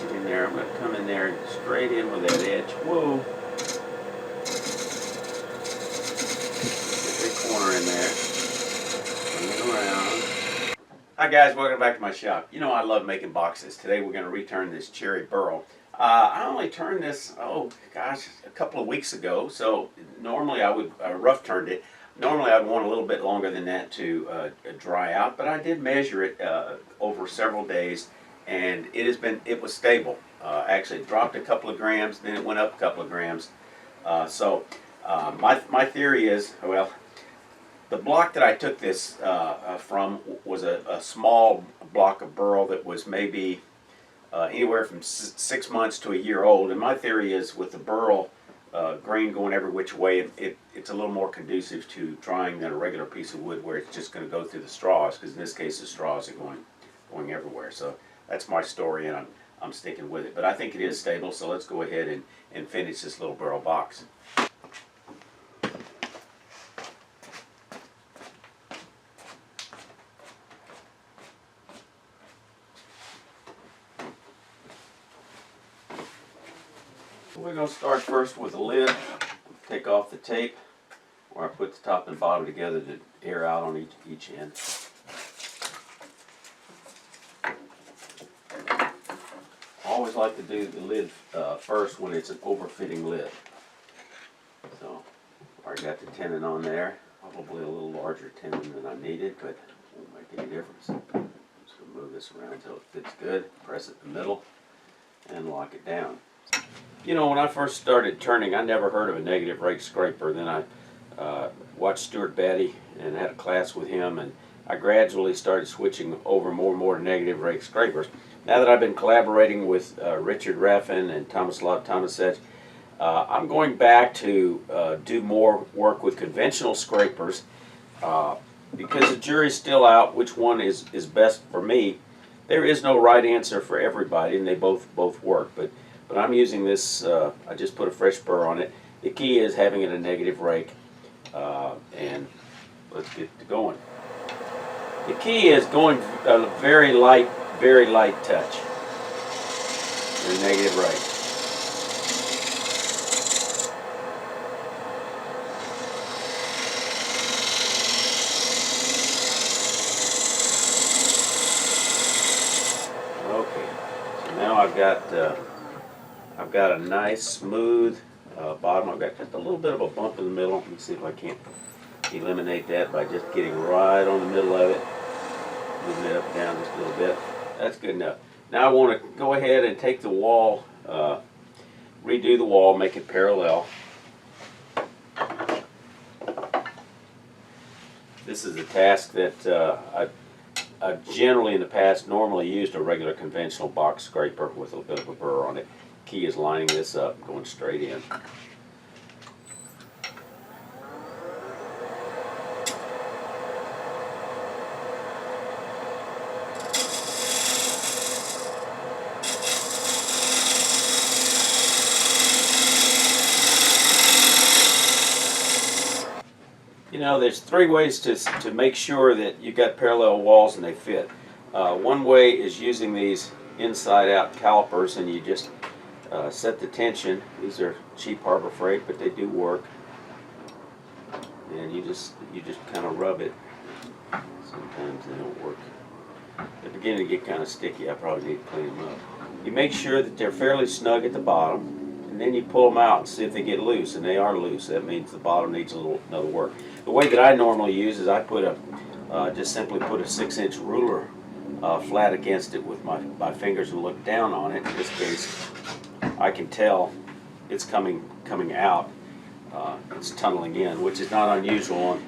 Get in there. I'm going to come in there straight in with that edge. Whoa. Get the corner in there. Bring it around. Hi guys, welcome back to my shop. You know I love making boxes. Today we're going to return this cherry Burl. I only turned this, oh gosh, a couple of weeks ago. So normally I would rough turned it. Normally I'd want a little bit longer than that to dry out, but I did measure it over several days, and it was stable. Actually it dropped a couple of grams, then it went up a couple of grams. My theory is, well, the block that I took this from was a small block of burl that was maybe anywhere from 6 months to a year old. And my theory is, with the burl grain going every which way, it's a little more conducive to drying than a regular piece of wood where it's just going to go through the straws, because in this case the straws are going everywhere. So that's my story, and I'm sticking with it. But I think it is stable, so let's go ahead and finish this little burl box. We're going to start first with the lid. Take off the tape where I put the top and bottom together to air out on each end. I always like to do the lid first when it's an overfitting lid. So I already got the tenon on there. Probably a little larger tenon than I needed, but it won't make any difference. I'm just going to move this around until it fits good. Press it in the middle and lock it down. You know, when I first started turning, I never heard of a negative rake scraper. Then I watched Stuart Batty and had a class with him, and I gradually started switching over more and more to negative rake scrapers. Now that I've been collaborating with Richard Raffin and Tomislav Tomasic, I'm going back to do more work with conventional scrapers because the jury's still out which one is best for me. There is no right answer for everybody, and they both work. But I'm using this, I just put a fresh burr on it. The key is having it a negative rake, and let's get to going. The key is going a very light touch in a negative rake. Okay, so now I've got a nice smooth bottom. I've got just a little bit of a bump in the middle. Let me see if I can't eliminate that by just getting right on the middle of it. Moving it up and down just a little bit. That's good enough. Now I want to go ahead and take the wall, redo the wall, make it parallel. This is a task that I've generally in the past normally used a regular conventional box scraper with a bit of a burr on it. Key is lining this up, going straight in. You know, there's three ways to make sure that you've got parallel walls and they fit. One way is using these inside-out calipers, and you just set the tension. These are cheap Harbor Freight, but they do work. And you just kind of rub it. Sometimes they don't work. They're beginning to get kind of sticky. I probably need to clean them up. You make sure that they're fairly snug at the bottom, and then you pull them out and see if they get loose, and they are loose. That means the bottom needs another work. The way that I normally use is I put just simply put a 6-inch ruler flat against it with my fingers and look down on it. In this case, I can tell it's coming out. It's tunneling in, which is not unusual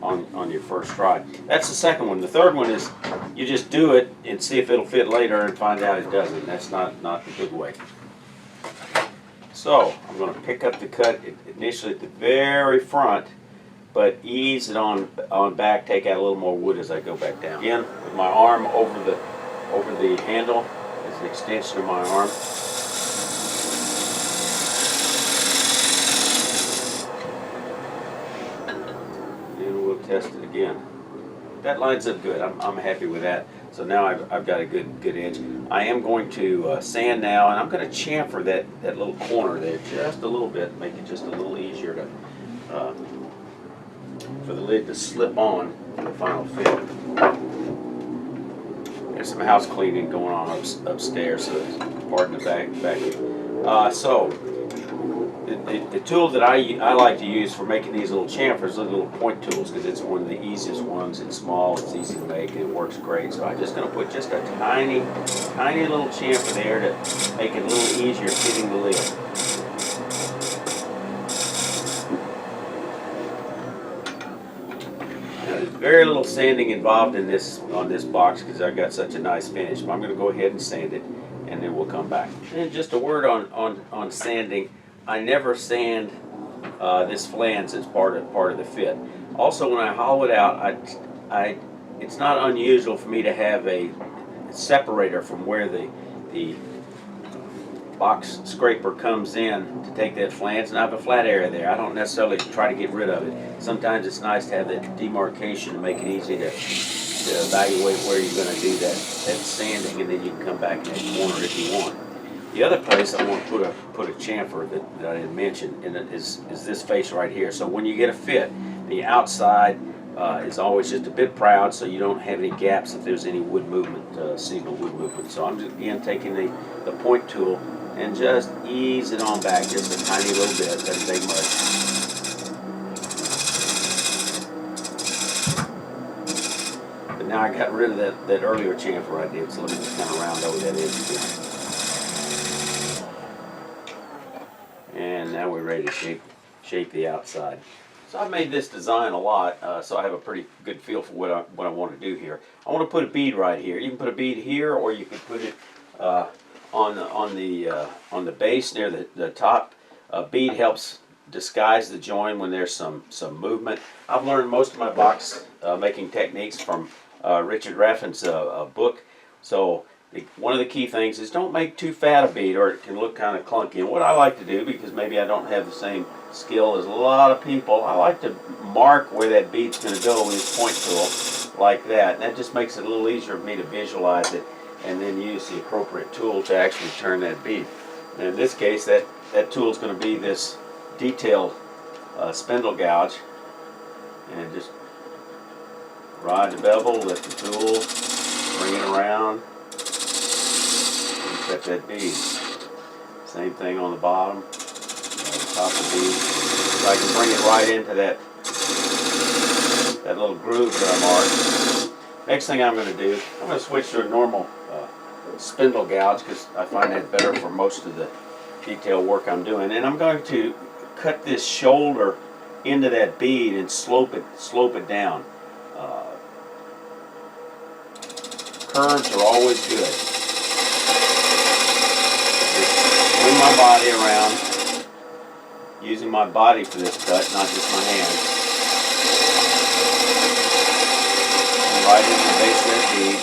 on your first try. That's the second one. The third one is you just do it and see if it'll fit later and find out it doesn't. That's not the good way. So I'm going to pick up the cut initially at the very front, but ease it on back, take out a little more wood as I go back down. Again, with my arm over the handle as an extension of my arm. And we'll test it again. That lines up good. I'm happy with that. So now I've got a good edge. I am going to sand now, and I'm going to chamfer that little corner there just a little bit, make it just a little easier to for the lid to slip on the final fit. There's some house cleaning going on upstairs, so pardon the vacuum. So the tool that I like to use for making these little chamfers are little point tools, because it's one of the easiest ones. It's small, it's easy to make, and it works great. So I'm just going to put just a tiny little chamfer there to make it a little easier fitting the lid. There's very little sanding involved in this on this box because I got such a nice finish. But I'm going to go ahead and sand it, and then we'll come back. And just a word on sanding. I never sand this flange as part of the fit. Also, when I hollow it out, it's not unusual for me to have a separator from where the box scraper comes in to take that flange, and I have a flat area there. I don't necessarily try to get rid of it. Sometimes it's nice to have that demarcation to make it easy to evaluate where you're going to do that sanding, and then you can come back in that corner if you want. The other place I want to put a chamfer that I didn't mention, and it is this face right here. So when you get a fit, the outside is always just a bit proud, so you don't have any gaps if there's any wood movement, seasonal wood movement. So I'm just again taking the point tool and just ease it on back just a tiny little bit. Doesn't take much. But now I got rid of that earlier chamfer I did, so let me just kind of round over that edge again. And now we're ready to shape the outside. So I've made this design a lot, so I have a pretty good feel for what I want to do here. I want to put a bead right here. You can put a bead here, or you can put it on the base near the top. A bead helps disguise the join when there's some movement. I've learned most of my box making techniques from Richard Raffin's book. So one of the key things is don't make too fat a bead, or it can look kind of clunky. And what I like to do, because maybe I don't have the same skill as a lot of people, I like to mark where that bead's going to go with this point tool like that. And that just makes it a little easier for me to visualize it and then use the appropriate tool to actually turn that bead. And in this case, that tool is going to be this detailed spindle gouge. And just ride the bevel, lift the tool, bring it around, and set that bead. Same thing on the bottom, the top of the bead. So I can bring it right into that little groove that I marked. Next thing I'm going to do, I'm going to switch to a normal spindle gouge, because I find that better for most of the detail work I'm doing. And I'm going to cut this shoulder into that bead and slope it down. Curves are always good. Just swing my body around, using my body for this cut, not just my hands. And right into the base of that bead.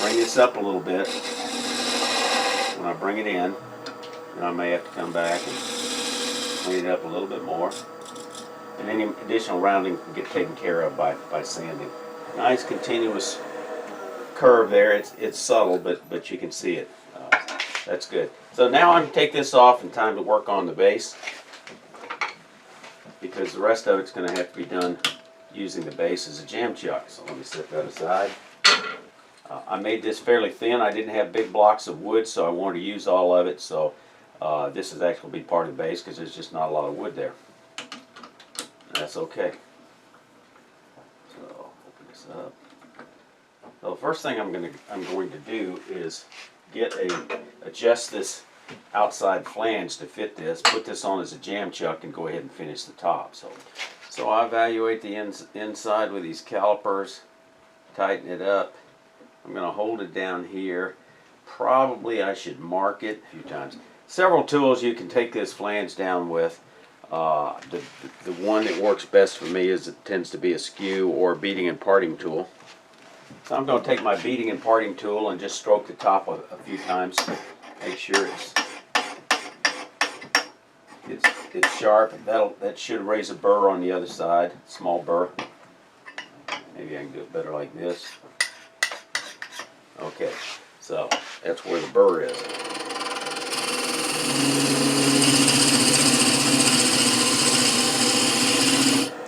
Bring this up a little bit. When I bring it in, then I may have to come back and clean it up a little bit more. And any additional rounding can get taken care of by sanding. Nice continuous curve there. It's subtle, but you can see it. That's good. So now I'm going to take this off, and time to work on the base, because the rest of it's going to have to be done using the base as a jam chuck. So let me set that aside. I made this fairly thin. I didn't have big blocks of wood, so I wanted to use all of it. So this is actually be part of the base, because there's just not a lot of wood there. That's okay. So open this up. So the first thing I'm going to do is adjust this outside flange to fit this. Put this on as a jam chuck and go ahead and finish the top. So I evaluate the inside with these calipers, tighten it up. I'm going to hold it down here. Probably I should mark it a few times. Several tools you can take this flange down with. The one that works best for me tends to be a skew or beating and parting tool. So I'm going to take my beating and parting tool and just stroke the top a few times. Make sure it's sharp. That should raise a burr on the other side, small burr. Maybe I can do it better like this. Okay, so that's where the burr is.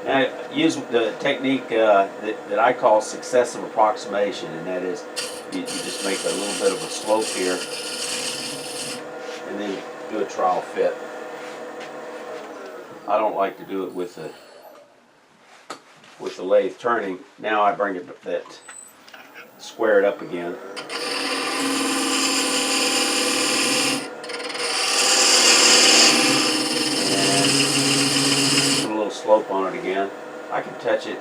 Now, I use the technique that I call successive approximation, and that is you just make a little bit of a slope here, and then do a trial fit. I don't like to do it with the lathe turning. Now I bring it that square it up again. Slope on it again. I can touch it.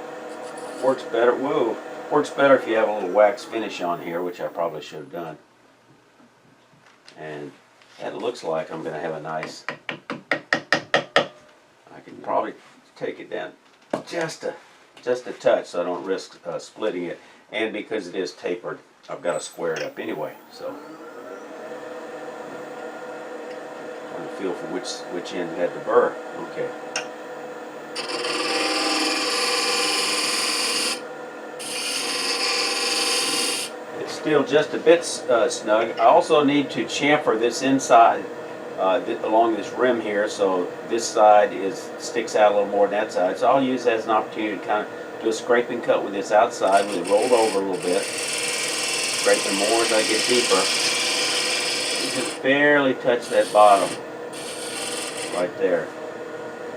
Works better. Whoa! Works better if you have a little wax finish on here, which I probably should have done. And that looks like I'm going to have a nice. I can probably take it down just a touch, so I don't risk splitting it. And because it is tapered, I've got to square it up anyway. So trying to feel for which end had the burr. Okay. Still just a bit snug. I also need to chamfer this inside along this rim here, so this side sticks out a little more than that side. So I'll use that as an opportunity to kind of do a scraping cut with this outside with it rolled over a little bit. Scraping more as I get deeper. You just barely touch that bottom right there,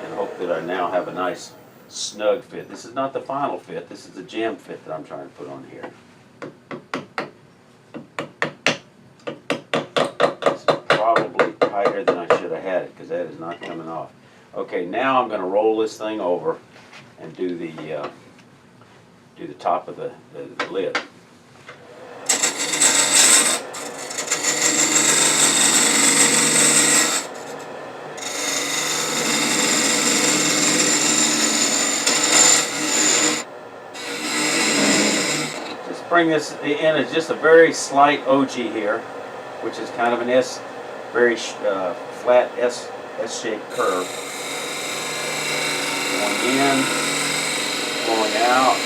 and hope that I now have a nice snug fit. This is not the final fit. This is the jam fit that I'm trying to put on here. Probably tighter than I should have had it, because that is not coming off. Okay, now I'm going to roll this thing over and do the top of the lid. Just bring this in as just a very slight OG here, which is kind of an very flat S-shaped curve. Going in, going out,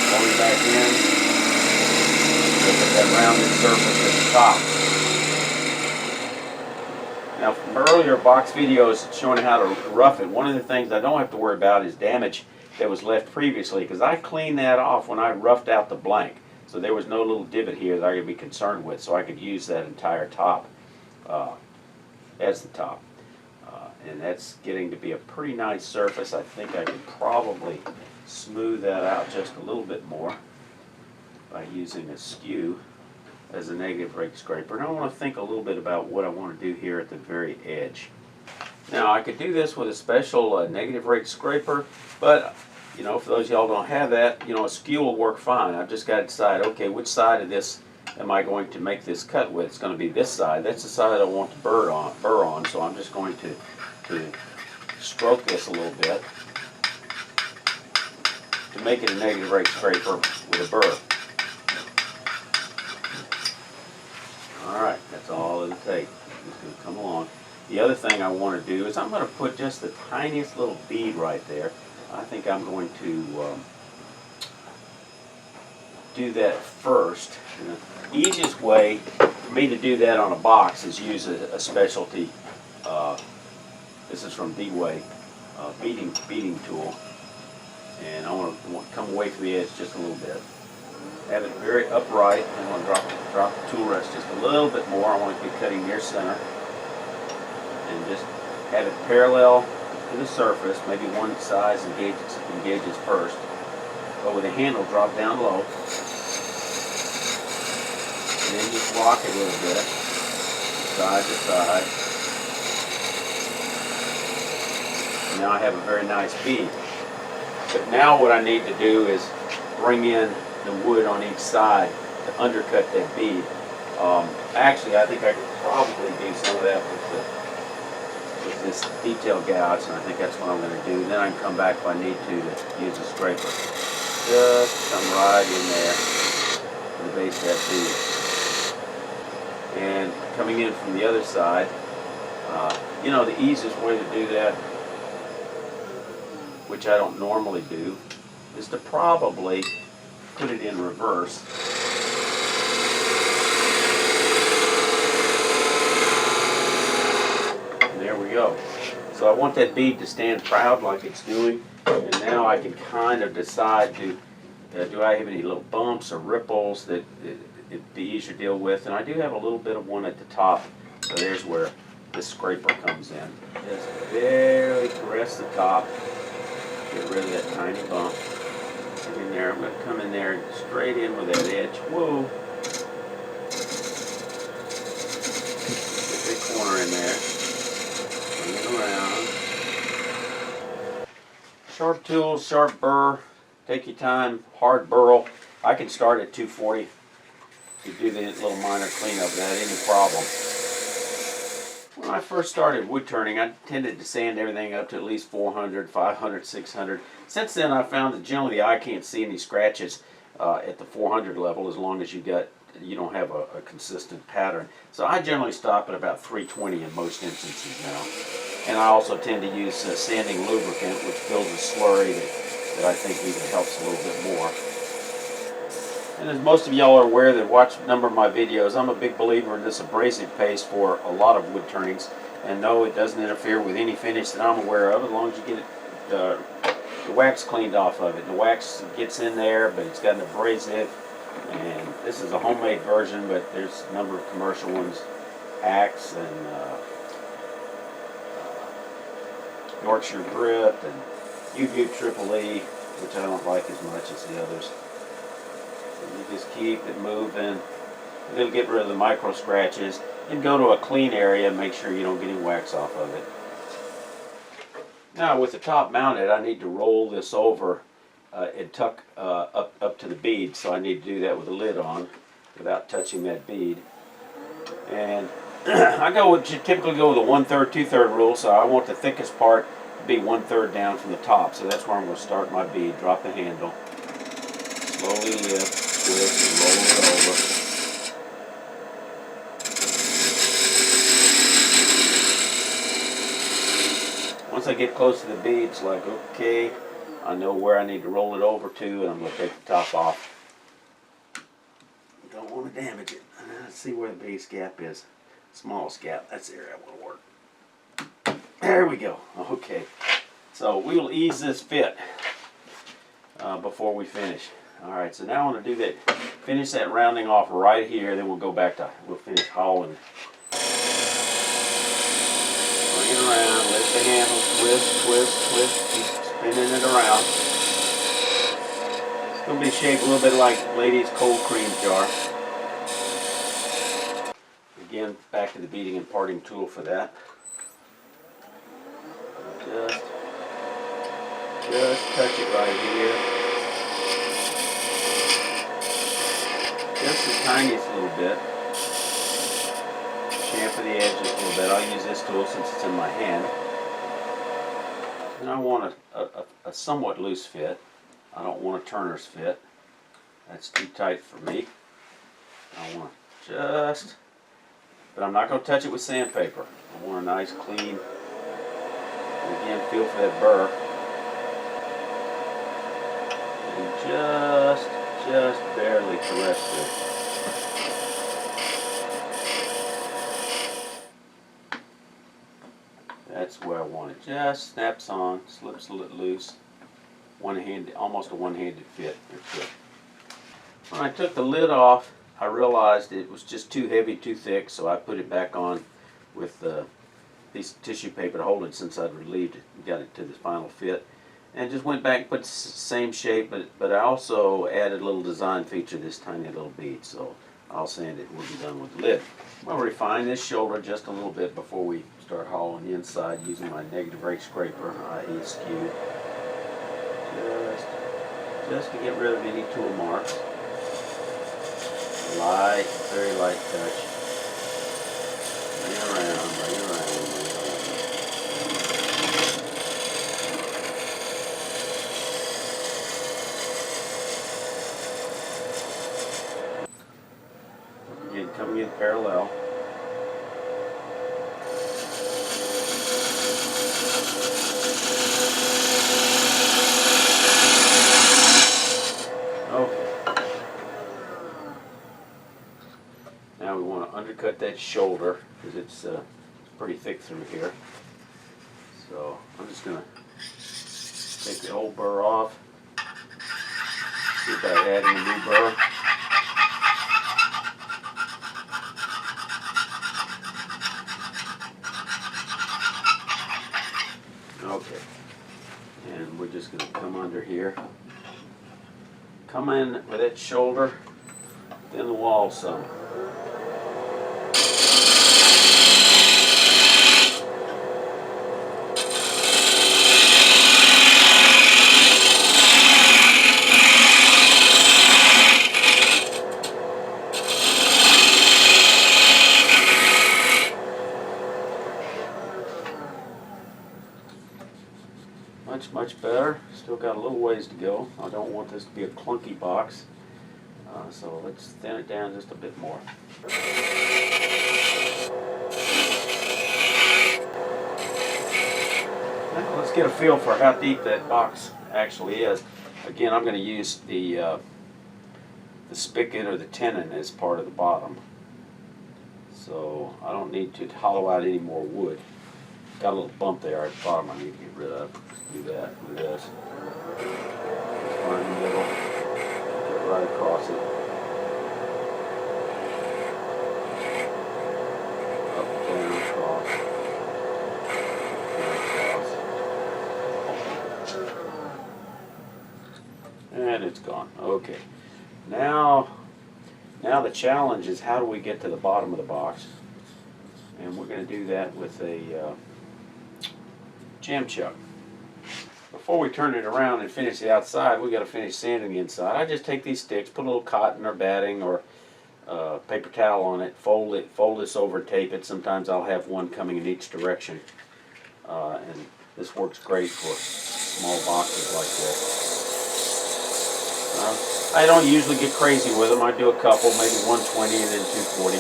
going back in. Look at that rounded surface at the top. Now, from earlier box videos showing how to rough it, one of the things I don't have to worry about is damage that was left previously, because I cleaned that off when I roughed out the blank. So there was no little divot here that I could be concerned with, so I could use that entire top as the top. And that's getting to be a pretty nice surface. I think I could probably smooth that out just a little bit more by using a skew as a negative rake scraper. And I want to think a little bit about what I want to do here at the very edge. Now, I could do this with a special negative rake scraper, but you know, for those of y'all who don't have that, you know, a skew will work fine. I've just got to decide, okay, which side of this am I going to make this cut with? It's going to be this side. That's the side I want to burr on. So I'm just going to stroke this a little bit to make it a negative rake scraper with a burr. All right, that's all it'll take. It's going to come along. The other thing I want to do is I'm going to put just the tiniest little bead right there. I think I'm going to do that first. And the easiest way for me to do that on a box is use a specialty. This is from D-Way beading tool, and I want to come away from the edge just a little bit. Have it very upright. I want to drop the tool rest just a little bit more. I want to be cutting near center, and just have it parallel to the surface. Maybe one side engages first, but with the handle drop down low, and then just rock it a little bit, side to side. And now I have a very nice bead. But now what I need to do is bring in the wood on each side to undercut that bead. Actually, I think I could probably do some of that with this detail gouge, and I think that's what I'm going to do. Then I can come back if I need to use a scraper. Just come right in there to the base of that bead. And coming in from the other side, you know, the easiest way to do that, which I don't normally do, is to probably put it in reverse. And there we go. So I want that bead to stand proud like it's doing, and now I can kind of decide do I have any little bumps or ripples that it'd be easier to deal with. And I do have a little bit of one at the top, so there's where this scraper comes in. Just barely caress the top, get rid of that tiny bump. Get in there, I'm going to come in there and straight in with that edge. Whoa! Get that corner in there. Bring it around. Sharp tools, sharp burr. Take your time. Hard burl. I can start at 240 to do the little minor cleanup without any problem. When I first started wood turning, I tended to sand everything up to at least 400, 500, 600. Since then, I found that generally the eye can't see any scratches at the 400 level as long as you don't have a consistent pattern. So I generally stop at about 320 in most instances now. And I also tend to use sanding lubricant, which fills a slurry that I think even helps a little bit more. And as most of y'all are aware that watch a number of my videos, I'm a big believer in this abrasive paste for a lot of wood turnings. And no, it doesn't interfere with any finish that I'm aware of, as long as you get the wax cleaned off of it. The wax gets in there, but it's got an abrasive. And this is a homemade version, but there's a number of commercial ones, Axe and Yorkshire Grip and U-View Triple E, which I don't like as much as the others. So you just keep it moving. It'll get rid of the micro scratches. And go to a clean area and make sure you don't get any wax off of it. Now with the top mounted, I need to roll this over and tuck up to the bead. So I need to do that with the lid on without touching that bead. And I typically go with a 1/3, 2/3 rule. So I want the thickest part to be 1/3 down from the top. So that's where I'm going to start my bead. Drop the handle. Slowly lift, twist, and roll it over. Once I get close to the bead, it's like, okay, I know where I need to roll it over to, and I'm going to take the top off. Don't want to damage it. Let's see where the base gap is. Smallest gap, that's the area I want to work. There we go. Okay, so we will ease this fit before we finish. Alright, so now I want to do that, finish that rounding off right here, then we'll go back to, we'll finish hauling. Bring it around, lift the handle, twist, twist, twist, keep spinning it around. It's going to be shaped a little bit like Lady's cold cream jar. Again, back to the beading and parting tool for that. Just touch it right here. Just the tiniest little bit. Chamfer the edge just a little bit. I'll use this tool since it's in my hand. And I want a somewhat loose fit. I don't want a turner's fit. That's too tight for me. I want just, but I'm not going to touch it with sandpaper. I want a nice clean, and again, feel for that burr. And just barely caress it. That's where I want it. Just snaps on, slips a little loose. One-handed, almost a one-handed fit. That's it. When I took the lid off, I realized it was just too heavy, too thick, so I put it back on with piece of tissue paper to hold it since I'd relieved it and got it to the final fit. And just went back and put the same shape, but I also added a little design feature, this tiny little bead, so I'll sand it when we're done with the lid. We'll refine this shoulder just a little bit before we start hauling the inside using my negative rake scraper, i.e. skewed. Just to get rid of any tool marks. Light, very light touch. Bring it around, bring it around, bring it around. Again, coming in parallel. Okay. undercut that shoulder because it's pretty thick through here. So I'm just going to take the old burr off. See about adding a new burr. Okay, and we're just going to come under here. Come in with that shoulder, then the wall some. Much better. Still got a little ways to go. I don't want this to be a clunky box, so let's thin it down just a bit more. Now let's get a feel for how deep that box actually is. Again, I'm going to use the spigot or the tenon as part of the bottom, so I don't need to hollow out any more wood. Got a little bump there at the bottom I need to get rid of. Do that with this. Find the middle. Get right across it. Up, down, across. Down, across. And it's gone. Okay. Now the challenge is how do we get to the bottom of the box? And we're going to do that with a jam chuck. Before we turn it around and finish the outside, we got to finish sanding the inside. I just take these sticks, put a little cotton or batting or paper towel on it, fold this over, tape it. Sometimes I'll have one coming in each direction, and this works great for small boxes like this. I don't usually get crazy with them. I do a couple, maybe 120 and then 240.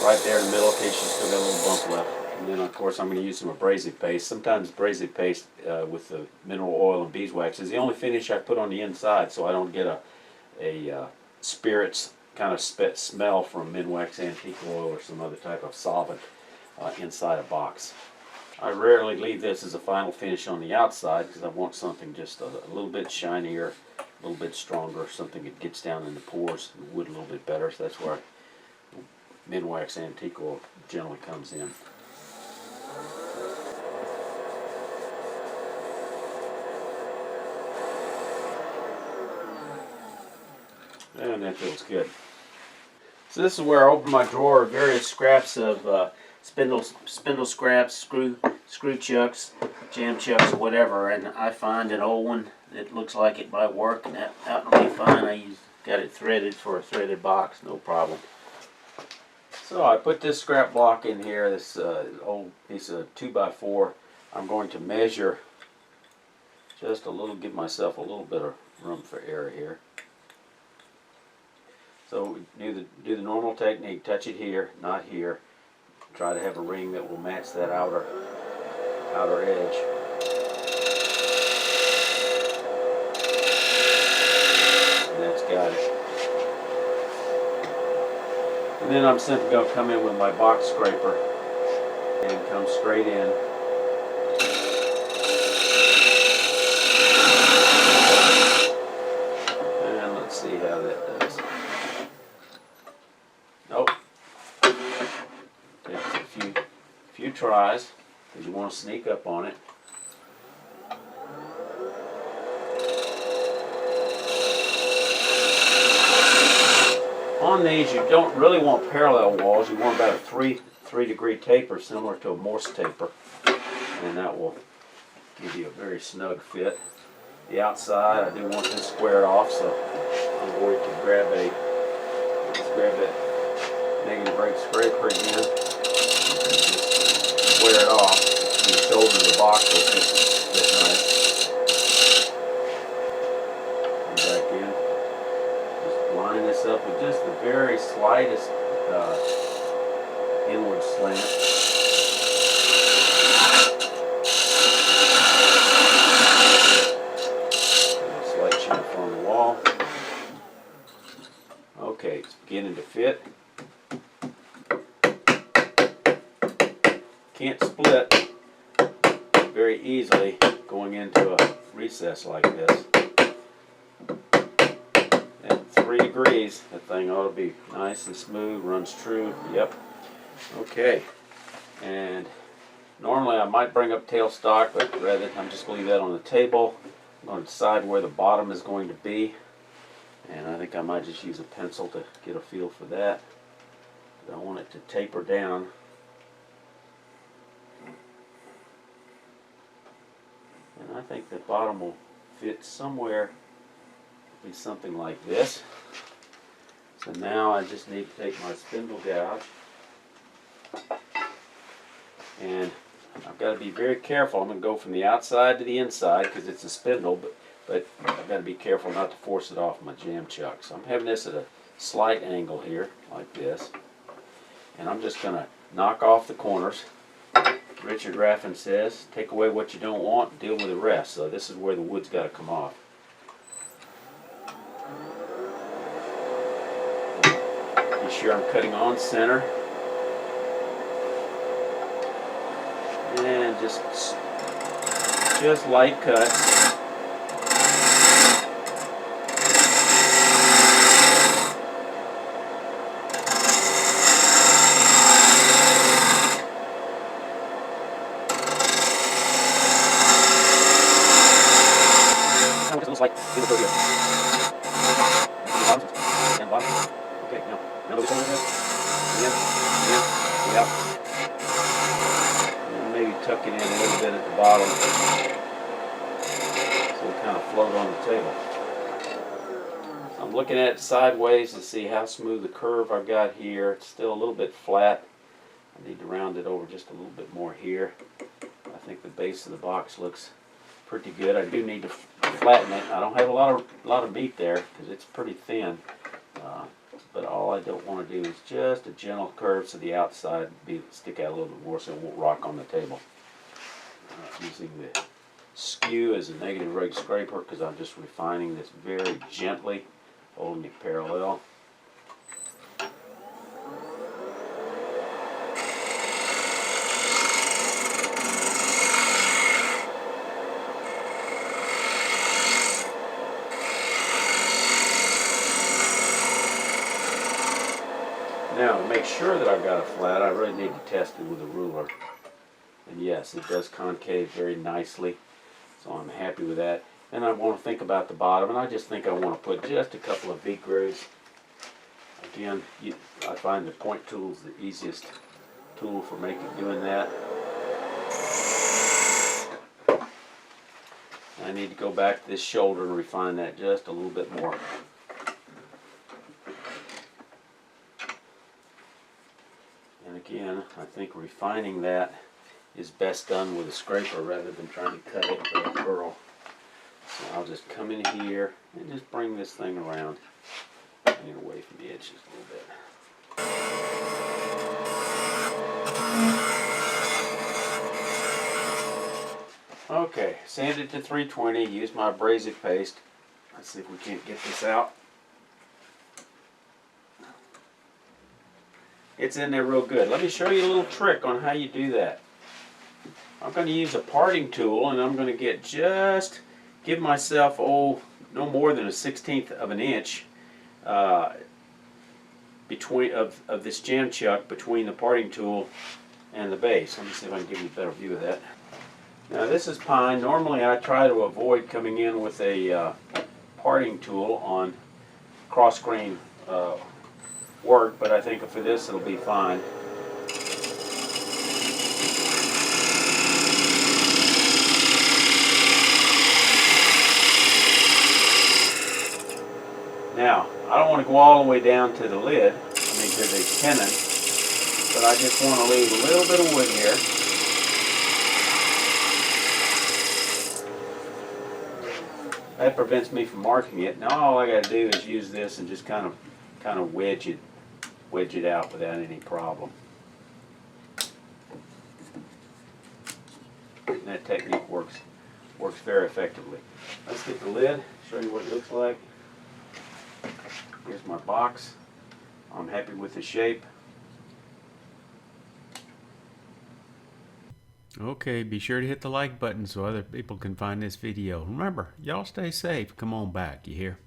Right there in the middle, in case you still got a little bump left. And then, of course, I'm going to use some abrasive paste. Sometimes abrasive paste with the mineral oil and beeswax is the only finish I put on the inside, so I don't get a spirits kind of smell from Minwax antique oil or some other type of solvent inside a box. I rarely leave this as a final finish on the outside because I want something just a little bit shinier, a little bit stronger, something that gets down in the pores of the wood a little bit better. So that's where Minwax antique oil generally comes in. And that feels good. So this is where I open my drawer of various scraps of spindle scraps, screw chucks, jam chucks, whatever, and I find an old one that looks like it might work, and that will be fine. I got it threaded for a threaded box, no problem. So I put this scrap block in here, this old piece of 2x4. I'm going to measure just a little, give myself a little bit of room for error here. So do the normal technique, touch it here, not here. Try to have a ring that will match that outer edge. And that's got it. And then I'm simply going to come in with my box scraper and come straight in. And let's see how that does. Nope. Takes a few tries because you want to sneak up on it. On these, you don't really want parallel walls. You want about a 3 degree taper, similar to a Morse taper, and that will give you a very snug fit. The outside, I do want this squared off, so I'm going to grab that negative brake scraper again, and just square it off. The shoulder of the box will fit nice. Come back in. Line this up with just the very slightest inward slant. Slight chip on the wall. Okay, it's beginning to fit. can't split very easily going into a recess like this. At 3 degrees, that thing ought to be nice and smooth, runs true. Yep. Okay. And normally I might bring up tailstock, but rather I'm just going to leave that on the table. I'm going to decide where the bottom is going to be. And I think I might just use a pencil to get a feel for that. I want it to taper down. And I think the bottom will fit somewhere, be something like this. So now I just need to take my spindle gouge, and I've got to be very careful. I'm going to go from the outside to the inside because it's a spindle, but I've got to be careful not to force it off my jam chuck. So I'm having this at a slight angle here, like this. And I'm just going to knock off the corners. Richard Raffin says, take away what you don't want, deal with the rest. So this is where the wood's got to come off. Be sure I'm cutting on center. And just light cuts. Like in the here. And bottom. Okay, now this one in. And maybe tuck it in a little bit at the bottom so it'll kind of float on the table. So I'm looking at it sideways to see how smooth the curve I've got here. It's still a little bit flat. I need to round it over just a little bit more here. I think the base of the box looks pretty good. I do need to flatten it. I don't have a lot of meat there because it's pretty thin. But all I don't want to do is just a gentle curve so the outside stick out a little bit more so it won't rock on the table. Using the skew as a negative rate scraper because I'm just refining this very gently, holding it parallel. Now, to make sure that I've got it flat, I really need to test it with a ruler. And yes, it does concave very nicely, so I'm happy with that. And I want to think about the bottom, and I just think I want to put just a couple of V grooves. Again, I find the point tool is the easiest tool for doing that. I need to go back to this shoulder and refine that just a little bit more. And again, I think refining that is best done with a scraper rather than trying to cut it with a Burl. So I'll just come in here and just bring this thing around and get away from the edges a little bit. Okay, sand it to 320, use my abrasive paste. Let's see if we can't get this out. It's in there real good. Let me show you a little trick on how you do that. I'm going to use a parting tool and I'm going to give myself, no more than a 1/16 of an inch between of this jam chuck between the parting tool and the base. Let me see if I can give you a better view of that. Now this is pine. Normally I try to avoid coming in with a parting tool on cross grain work, but I think for this it'll be fine. Now, I don't want to go all the way down to the lid, to the tenon, but I just want to leave a little bit of wood here. That prevents me from marking it. Now all I got to do is use this and just kind of wedge it out without any problem. And that technique works very effectively. Let's get the lid, show you what it looks like. Here's my box. I'm happy with the shape. Okay, be sure to hit the like button so other people can find this video. Remember, y'all stay safe. Come on back, you hear?